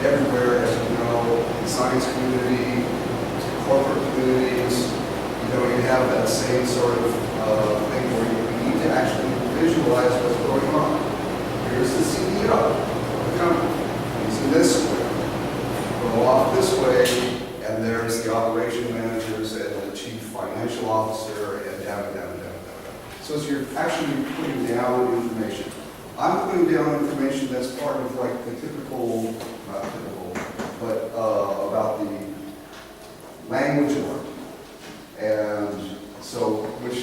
everywhere, as you know, the science community, corporate communities. You have that same sort of thing where you need to actually visualize what's going on. Here's the CEO of the company. He's in this square. Go off this way, and there's the operation managers and the chief financial officer, and down, down, down, down, down. So as you're actually putting down information. I'm putting down information that's part of like the typical, not typical, but about the language of art. And so, which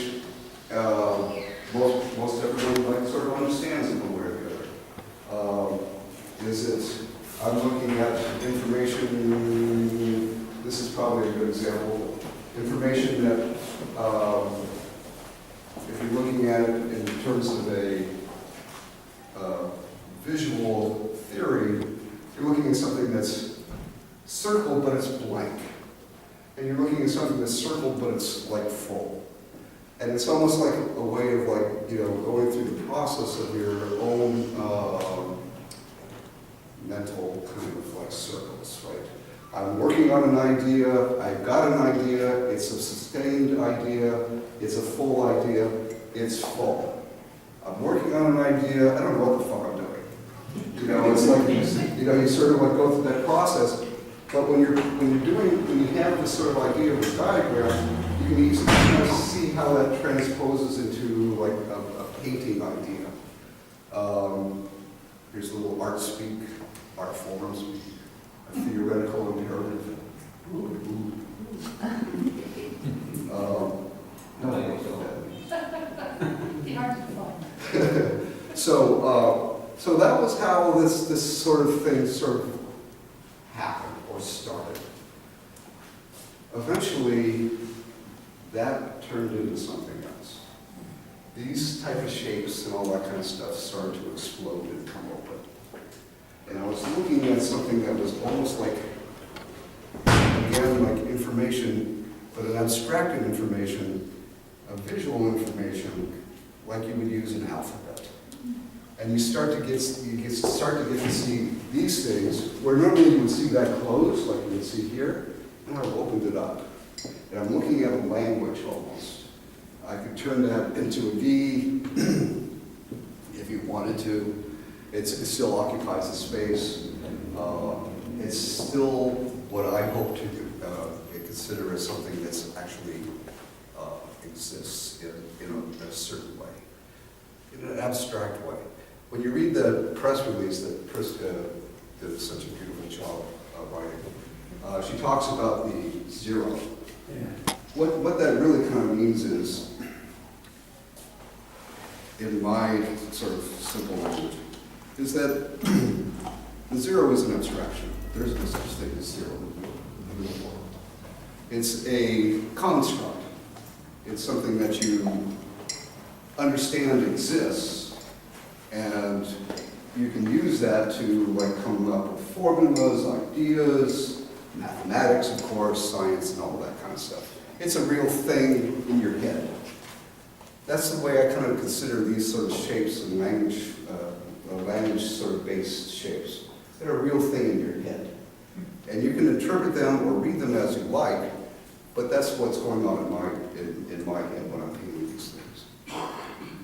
most everybody like sort of understands in one way or the other. Is it, I'm looking at information, this is probably a good example, information that, if you're looking at it in terms of a visual theory, you're looking at something that's circled but it's blank. And you're looking at something that's circled but it's like full. And it's almost like a way of like, going through the process of your own mental kind of like circles, right? I'm working on an idea, I've got an idea, it's a sustained idea, it's a full idea, it's full. I'm working on an idea, I don't know what the fuck I'm doing. It's like, you sort of like go through that process, but when you have this sort of idea of a diagram, you can easily kind of see how that transposes into like a painting idea. Here's a little art speak, art forms, a theoretical imperative. So that was how this sort of thing sort of happened or started. Eventually, that turned into something else. These type of shapes and all that kind of stuff started to explode and come open. And I was looking at something that was almost like, again, like information, but an abstracted information, a visual information, like you would use an alphabet. And you start to get to see these things, where normally you would see that closed, like you would see here, and I've opened it up. And I'm looking at a language almost. I could turn that into a V if you wanted to. It still occupies the space. It's still what I hope to consider as something that's actually exists in a certain way, in an abstract way. When you read the press release that Chris did such a beautiful job writing, she talks about the zero. Yeah. What that really kind of means is, in my sort of simple language, is that the zero is an abstraction. There is no such thing as zero in the real world. It's a construct. It's something that you understand exists, and you can use that to like come up with formulas, ideas, mathematics, of course, science, and all that kind of stuff. It's a real thing in your head. That's the way I kind of consider these sort of shapes and language sort of based shapes. They're a real thing in your head. And you can interpret them or read them as you like, but that's what's going on in my head when I'm painting these things.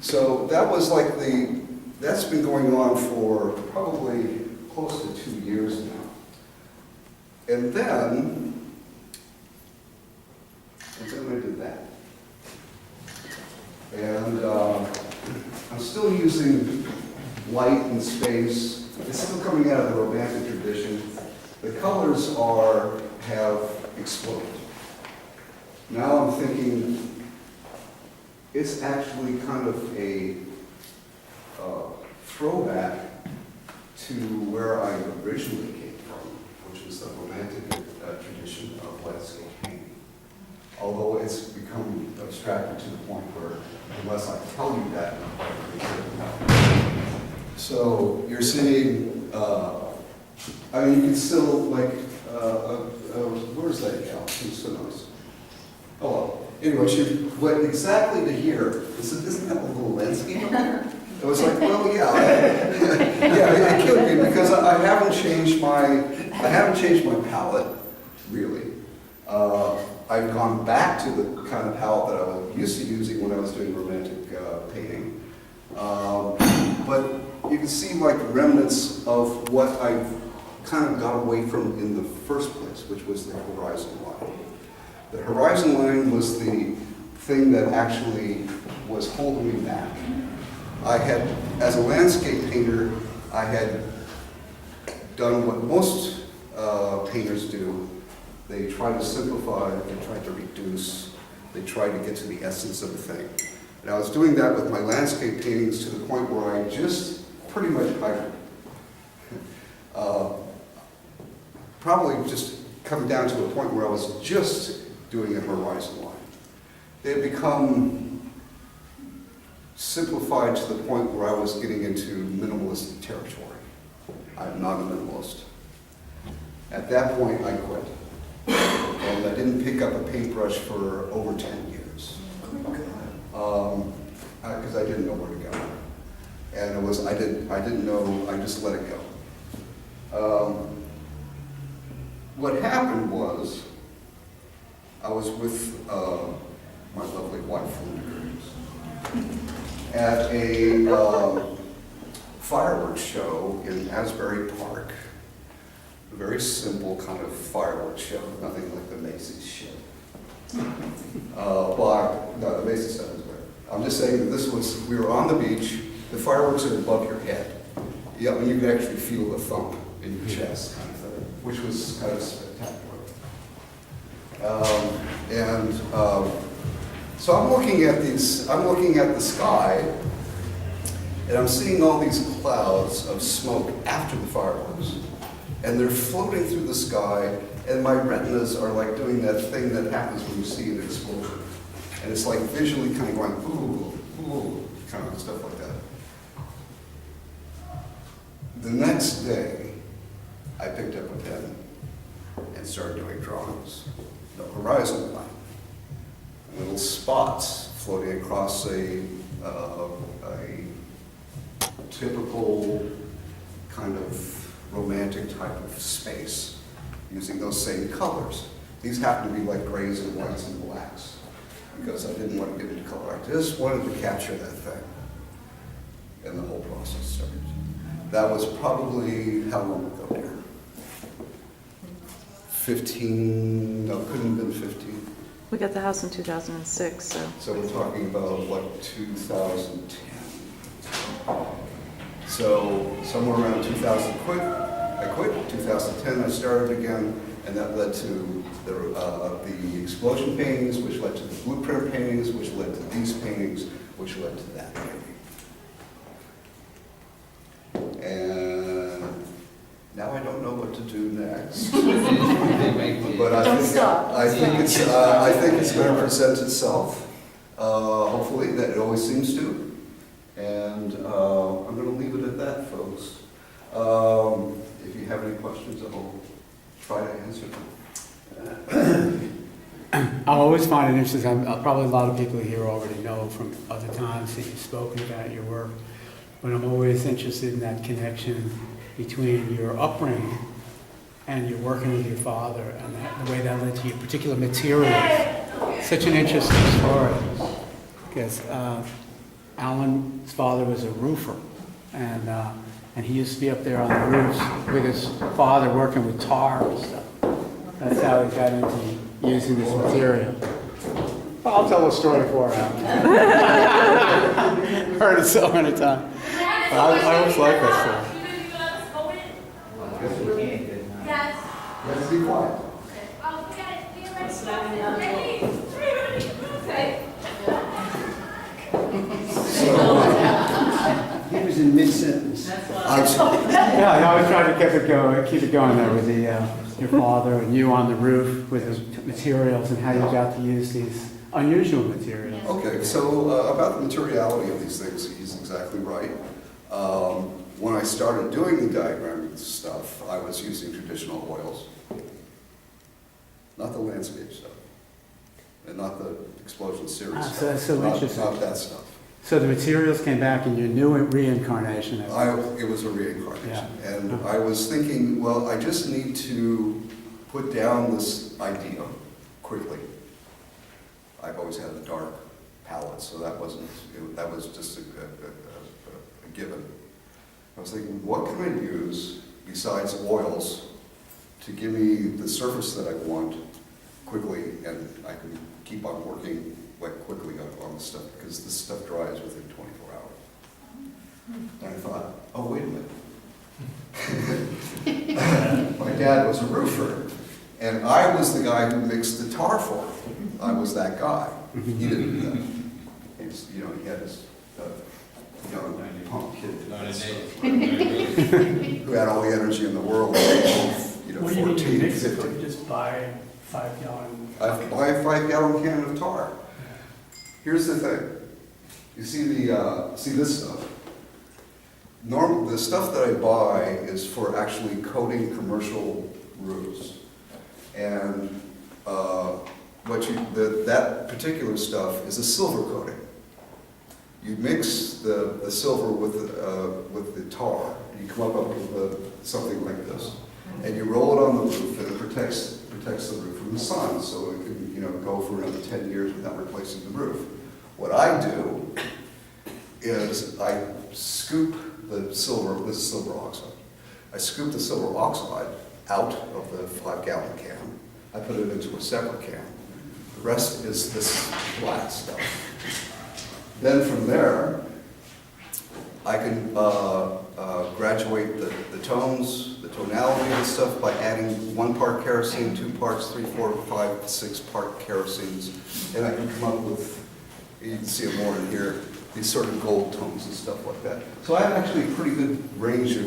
So that was like that's been going on for probably close to 2 years now. And then I did that. And I'm still using light and space. It's still coming out of the Romantic tradition. The colors have exploded. Now I'm thinking it's actually kind of a throwback to where I originally came from, which is the Romantic tradition of landscape painting. Although it's become abstracted to the point where, unless I tell you that, I'm quite really sure. So you're seeing, I mean, you can still, like, where's that gal? She's so nice. Oh, well. Anyway, she went exactly to here. Isn't that a little landscape up there? I was like, well, yeah. Yeah, it killed me because I haven't changed my I haven't changed my palette, really. I've gone back to the kind of palette that I was used to using when I was doing romantic painting. But you can see like remnants of what I kind of got away from in the first place, which was the horizon line. The horizon line was the thing that actually was holding me back. I had, as a landscape painter, I had done what most painters do. They try to simplify, they try to reduce, they try to get to the essence of the thing. And I was doing that with my landscape paintings to the point where I just pretty much, probably just come down to a point where I was just doing a horizon line. They had become simplified to the point where I was getting into minimalist territory. I'm not a minimalist. At that point, I quit. And I didn't pick up a paintbrush for over 10 years. Because I didn't know where to go. And it was, I didn't know, I just let it go. What happened was, I was with my lovely wife from degrees at a fireworks show in Asbury Park. A very simple kind of fireworks show, nothing like the Macy's shit. No, the Macy's stuff is better. I'm just saying that this was, we were on the beach, the fireworks are above your head. Yeah, and you can actually feel the thump in your chest, kind of thing, which was kind of spectacular. So I'm looking at these, I'm looking at the sky, and I'm seeing all these clouds of smoke after the fireworks. And they're floating through the sky, and my retinas are like doing that thing that happens when you see an explosion. And it's like visually kind of going, ooh, ooh, kind of stuff like that. The next day, I picked up a pen and started doing drawings. The horizon line. Little spots floating across a typical kind of romantic type of space, using those same colors. These happen to be like grays and whites and blacks, because I didn't want to get into color. I just wanted to capture that thing. And the whole process started. That was probably, how long ago here? 15, no, couldn't have been 15. We got the house in 2006, so. So we're talking about like 2010. So somewhere around 2000 I quit, 2010 I started again, and that led to the explosion paintings, which led to the blueprint paintings, which led to these paintings, which led to that painting. And now I don't know what to do next. But I think it's going to present itself, hopefully, that it always seems to. And I'm going to leave it at that, folks. If you have any questions, I'll try to answer them. I always find it interesting. Probably a lot of people here already know from other times that you've spoken about your work, but I'm always interested in that connection between your upbringing and your working with your father and the way that led to your particular materials. Such an interesting story, because Alan's father was a roofer, and he used to be up there on the roofs with his father working with tar and stuff. That's how he got into using this material. I'll tell the story for Alan. Heard it so many times. But I always like that story. Let's be quiet. He was in mid-sentence. Yeah, I always try to keep it going there with your father and you on the roof with the materials and how you got to use these unusual materials. Okay, so about the materiality of these things, he's exactly right. When I started doing the diagramming stuff, I was using traditional oils. Not the landscape stuff. And not the explosion series stuff. So interesting. Not that stuff. So the materials came back in your new reincarnation. It was a reincarnation. And I was thinking, well, I just need to put down this idea quickly. I've always had a dark palette, so that was just a given. I was thinking, what can I use besides oils to give me the surface that I want quickly, and I can keep on working like quickly on this stuff, because this stuff dries within 24 hours. And I thought, oh, wait a minute. My dad was a roofer, and I was the guy who mixed the tar for him. I was that guy. He didn't do that. He was, he had his young punk kid who had all the energy in the world. What do you mean you 14, mix it? 15. You just buy 5-gallon? I buy a 5-gallon can of tar. Here's the thing. You see this stuff. The stuff that I buy is for actually coating commercial roofs. And that particular stuff is a silver coating. You mix the silver with the tar, and you come up with something like this. And you roll it on the roof, and it protects the roof from the sun, so it can go for another 10 years without replacing the roof. What I do is I scoop the silver, this is silver oxide. I scoop the silver oxide out of the 5-gallon can. I put it into a separate can. The rest is this black stuff. Then from there, I can graduate the tones, the tonality of the stuff by adding 1 part kerosene, 2 parts, 3, 4, 5, 6 part kerosenes. And I can come up with, you can see it more in here, these sort of gold tones and stuff like that. So I have actually a pretty good range of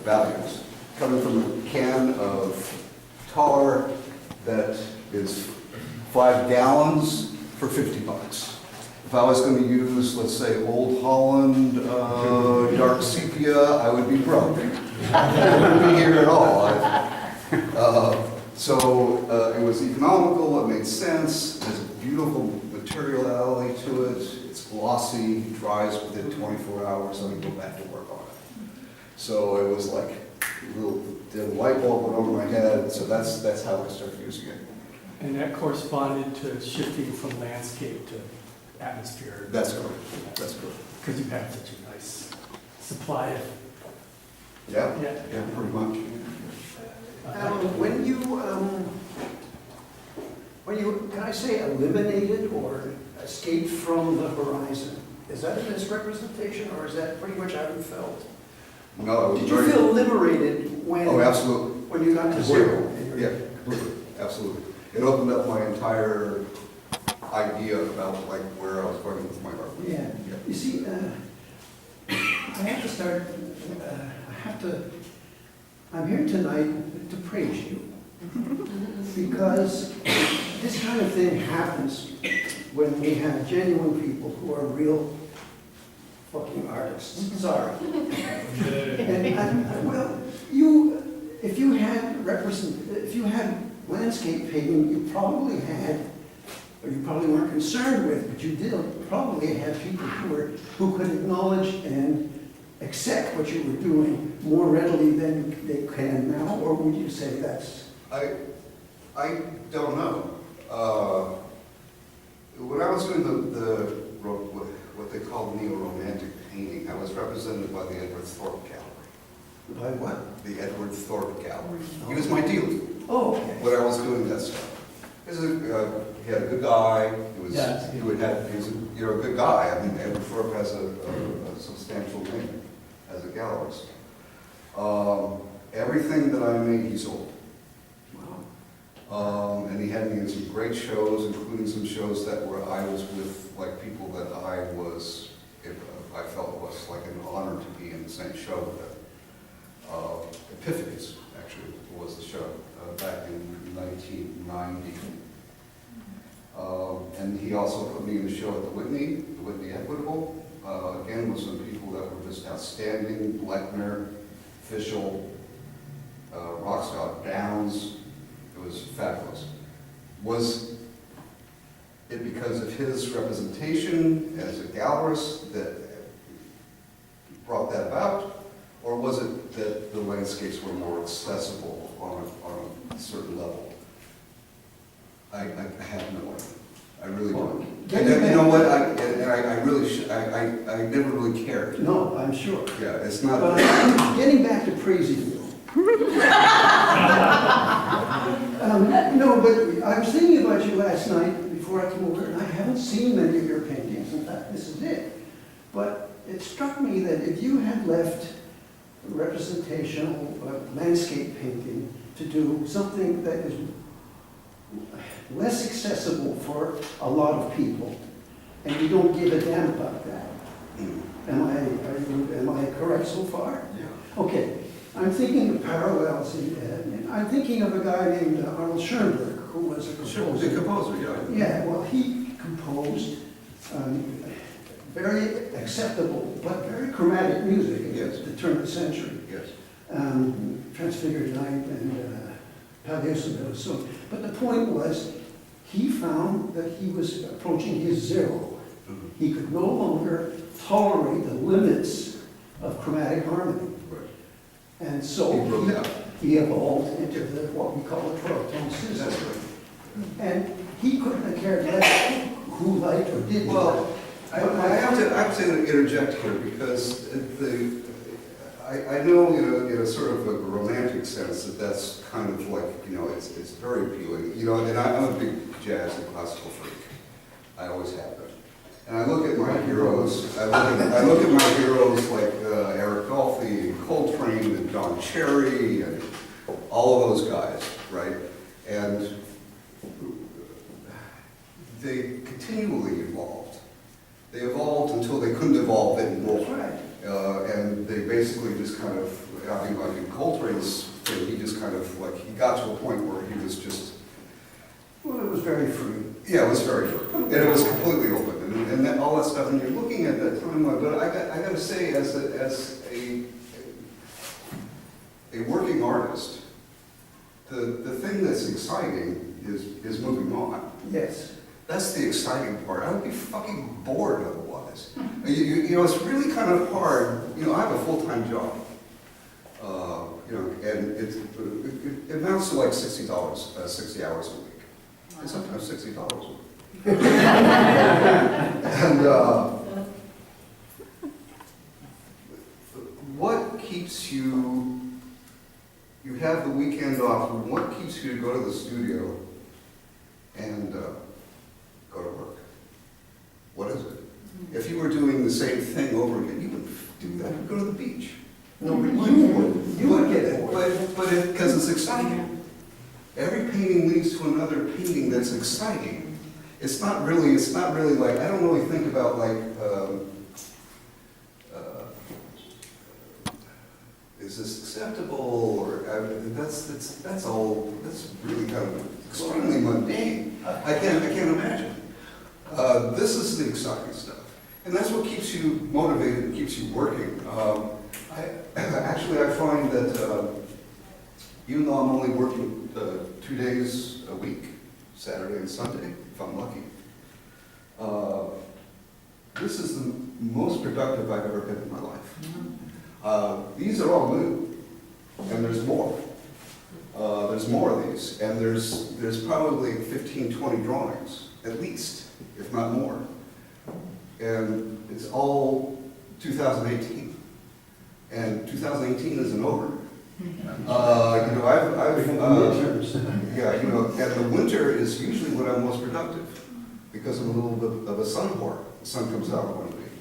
values, coming from a can of tar that is 5 gallons for 50 bucks. If I was going to use, let's say, Old Holland dark sepia, I would be broke. I wouldn't be here at all. So it was economical, it made sense, there's a beautiful materiality to it, it's glossy, dries within 24 hours, and I can go back to work on it. So it was like a little light bulb went over my head, so that's how I started using it. And that corresponded to shifting from landscape to atmosphere. That's correct. That's correct. Because you have such a nice supply of. Yeah, Yeah. yeah, pretty much. When you, can I say, eliminated or escaped from the horizon, is that a misrepresentation, or is that pretty much how you felt? No, I was Did you very- feel liberated when? Oh, absolutely. When you got to zero? Completely. Yeah, completely, absolutely. It opened up my entire idea about like where I was going with my art. Yeah. You see, I have to start, I'm here tonight to praise you. Because this kind of thing happens when we have genuine people who are real fucking artists. Sorry. Well, if you had landscape painting, you probably had, or you probably weren't concerned with, but you did probably have people who could acknowledge and accept what you were doing more readily than they can now, or would you say that's? I don't know. When I was doing what they call neo-romantic painting, I was represented by the Edward Thorpe Gallery. By what? The Edward Thorpe Gallery. He was my dealer Oh, okay. when I was doing that stuff. He had a good guy. He was a good guy. I mean, Edward Thorpe has a substantial name as a gallerist. Everything that I made, he sold. And he had me in some great shows, including some shows that where I was with like people that I felt it was like an honor to be in the same show with them. Epiphanies, actually, was the show back in 1990. And he also put me in the show at the Whitney Equitable, again with some people that were just outstanding, Bleckner, Fischel, Rockstar, Downs. It was fabulous. Was it because because of his representation as a gallerist that brought that about? Or was it that the landscapes were more accessible on a certain level? I have no idea. I really don't. And you know what, I really should, I never really cared. No, I'm sure. Yeah, it's not. But getting back to Crazyville. No, but I was thinking about you last night before I came over, and I haven't seen many of your paintings. In fact, this is it. But it struck me that if you had left representational landscape painting to do something that is less accessible for a lot of people, and you don't give a damn about that. Am I correct so far? Yeah. Okay, I'm thinking of parallels and I'm thinking of a guy named Arnold Schoenberg, who was a composer. The composer, yeah. Yeah, well, he composed very acceptable but very chromatic music at the turn of the century. Yes. Transfigured Night and Palliative. So, but the point was, he found that he was approaching his zero. Mhm. He could no longer tolerate the limits of chromatic harmony. Right. And so He broke out. he evolved into what we call a 12-tone system. That's right. And he couldn't have cared less who liked or didn't. Well, I have to interject here because I know in a sort of a romantic sense that's kind of like, it's very appealing. And I'm a big jazz and classical freak. I always have been. And I look at my heroes, I look at my heroes like Eric Dolphy and Coltrane and Don Cherry and all of those guys, right? And they continually evolved. They evolved until they couldn't evolve anymore. That's right. And they basically just kind of, I mean, like in Coltrane's thing, he just kind of like, he got to a point where he was just. Well, it was very free. Yeah, it was very free. And it was completely open. And that, all that stuff, and you're looking at that timeline, but I got to say, as a working artist, the thing that's exciting is moving on. Yes. That's the exciting part. I would be fucking bored otherwise. It's really kind of hard. I have a full-time job. And it amounts to like $60, 60 hours a week. And sometimes $60 a week. And what keeps you have the weekend off, what keeps you to go to the studio and go to work? What is it? If you were doing the same thing over again, you wouldn't do that. You'd go to the beach. No, but you would get it. But because it's exciting. Every painting leads to another painting that's exciting. It's not really like, I don't really think about like, is this acceptable, or that's really kind of extremely mundane. I can't imagine. This is the exciting stuff. And that's what keeps you motivated and keeps you working. I find that even though I'm only working 2 days a week, Saturday and Sunday, if I'm lucky, this is the most productive I've ever been in my life. These are all new, and there's more. There's more of these, and there's probably 15, 20 drawings, at least, if not more. And it's all 2018. And 2018 isn't over. And the winter is usually when I'm most productive because I'm a little bit of a sun whore. The sun comes out one week.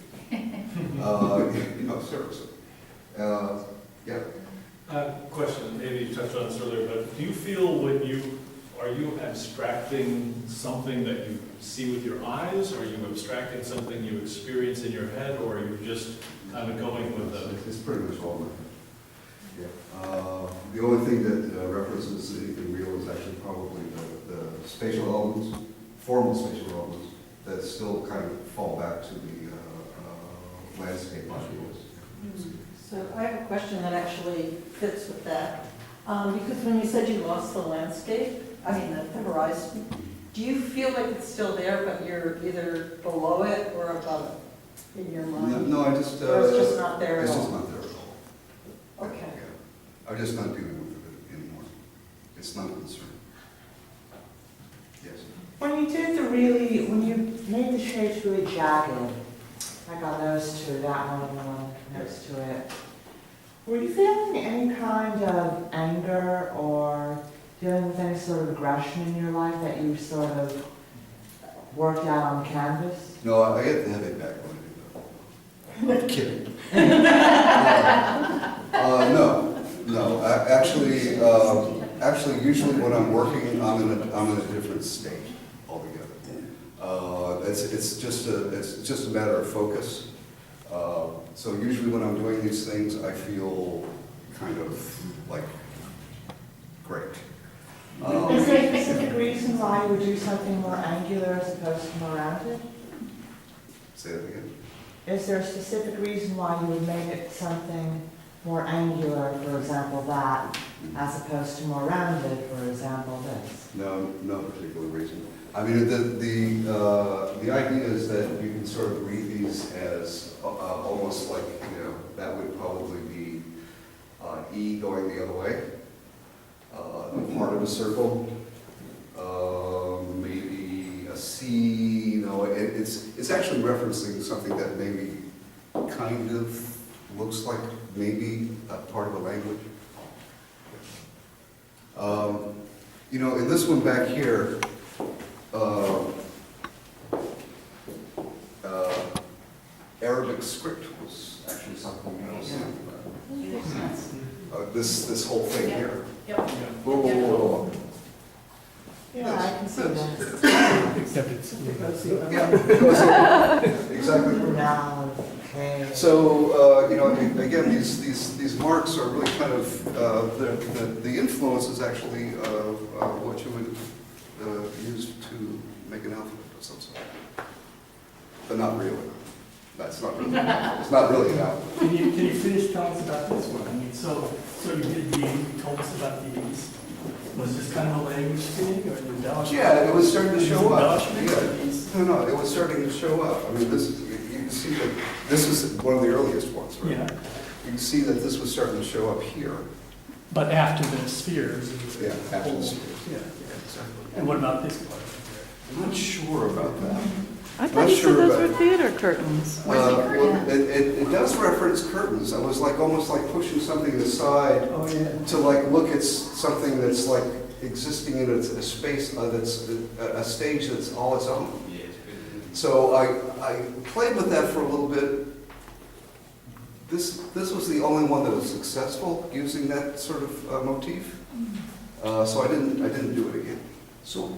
Seriously. Yeah. Question, maybe you touched on this earlier, but do you feel are you abstracting something that you see with your eyes, or are you abstracting something you experience in your head, or are you just kind of going with the... It's pretty much all that. Yeah. The only thing that references anything real is actually probably the spatial elements, formal spatial elements, that still kind of fall back to the landscape materials. So I have a question that actually fits with that. Because when you said you lost the landscape, the horizon, Do you feel like it's still there, but you're either below it or above it in your mind? No, I just, Or it's just not there it's at just all? not there at all. Okay. Yeah. I'm just not dealing with it anymore. It's not a concern. Yes. When you made the shapes really jagged, like on those two, that one and the one next to it, were you feeling any kind of anger or dealing with any sort of aggression in your life that you sort of worked out on canvas? No, I get the headache back when I do that. Kidding. No. Actually, usually when I'm working, I'm in a different state altogether. It's just a matter of focus. So usually when I'm doing these things, I feel kind of like great. Is there a specific reason why you would do something more angular as opposed to more rounded? Say that again? Is there a specific reason why you would make it something more angular, for example, that, as opposed to more rounded, for example, this? No particular reason. I mean, the idea is that you can sort of read these as almost like, that would probably be E going the other way, part of a circle, maybe a C, it's actually referencing something that maybe kind of looks like maybe a part of a language. In this one back here, Arabic script was actually something else. This whole thing here. Yep. Whoa. Yeah, I can see that. Except it's, Exactly. Now, okay. So, again, these marks are really kind of, the influence is actually what you would use to make an alphabet of some sort. But not really. It's not really an alphabet. Can you finish telling us about this one? I mean, so you did you told us about these. Was this kind of a language thing or an embellishment? Yeah, it was starting to show up. Embellishment or these? No, it was starting to show up. I mean, you can see that this is one of the earliest ones, right? Yeah, You can see that this was starting to show up here. but after the spheres. Yeah, after the spheres. Yeah. Exactly. And what about this part? I'm not sure about that. I thought you sure said those about- were theater curtains. Well, it does reference curtains. I was like, almost like pushing something aside Oh, yeah. to like look at something that's like existing in a space that's a stage that's all its own. So I played with that for a little bit. This was the only one that was successful using that sort of motif. So I didn't do it again. So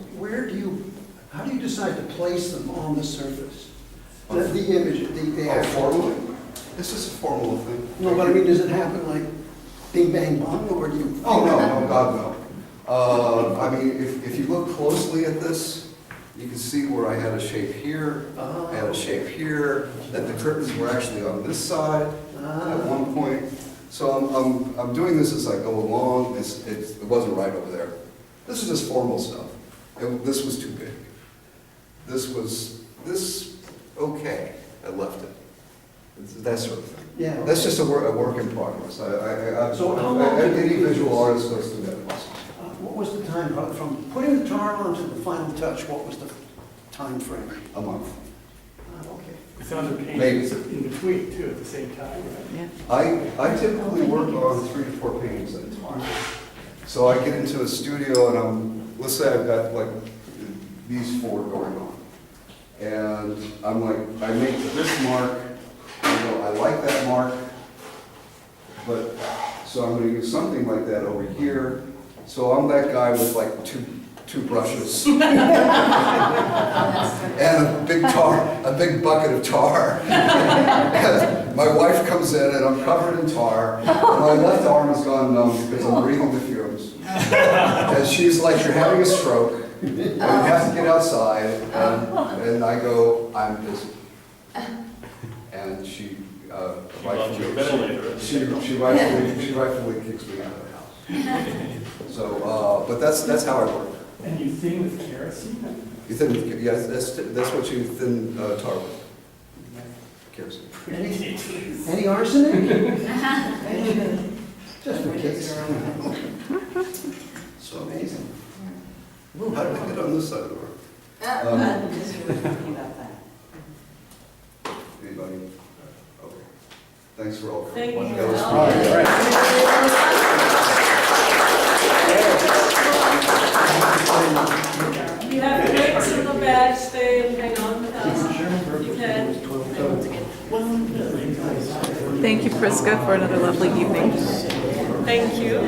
how do you decide to place them on the surface? The image, the Oh, actual. formally? This is a formal thing. No, but I mean, does it happen like bing, bang, bong, or do you? Oh, no, God, no. I mean, if you look closely at this, you can see where I had a shape here, I had a shape here, that the curtains were actually on this side at one point. So I'm doing this as I go along. It wasn't right over there. This is just formal stuff. This was too big. This okay. I left it. It's that sort of thing. Yeah. That's just a work in progress. So how long did Any you- visual artist goes through that process. What was the time, from putting the tar on to the final touch, what was the time frame? A month. Okay. It's other Maybe. paintings in between too at the same time, right? Yeah. I typically work on 3 to 4 paintings at a time. So I get into a studio and let's say I've got like these 4 going on. And I'm like, I make this mark, I go, I like that mark, but, so I'm gonna use something like that over here. So I'm that guy with like two brushes. And a big bucket of tar. And my wife comes in and I'm covered in tar. And my left arm has gone numb because I'm breathing the fumes. And she's like, you're having a stroke. And you have to get outside. And I go, I'm busy. And she rightfully kicks me out of the house. So, but that's how I work. And you thin with kerosene? You thin, yes, that's what you thin tar with. Kerosene. Any arsenic? Just for kids. So amazing. How did I get on this side of the room? Because you were thinking about that. Anybody? Okay. Thanks for all. Thank you. That was All fun. You have breaks in the back, stay and hang on with us. You can. Thank you, Priska, for another lovely evening. Thank you.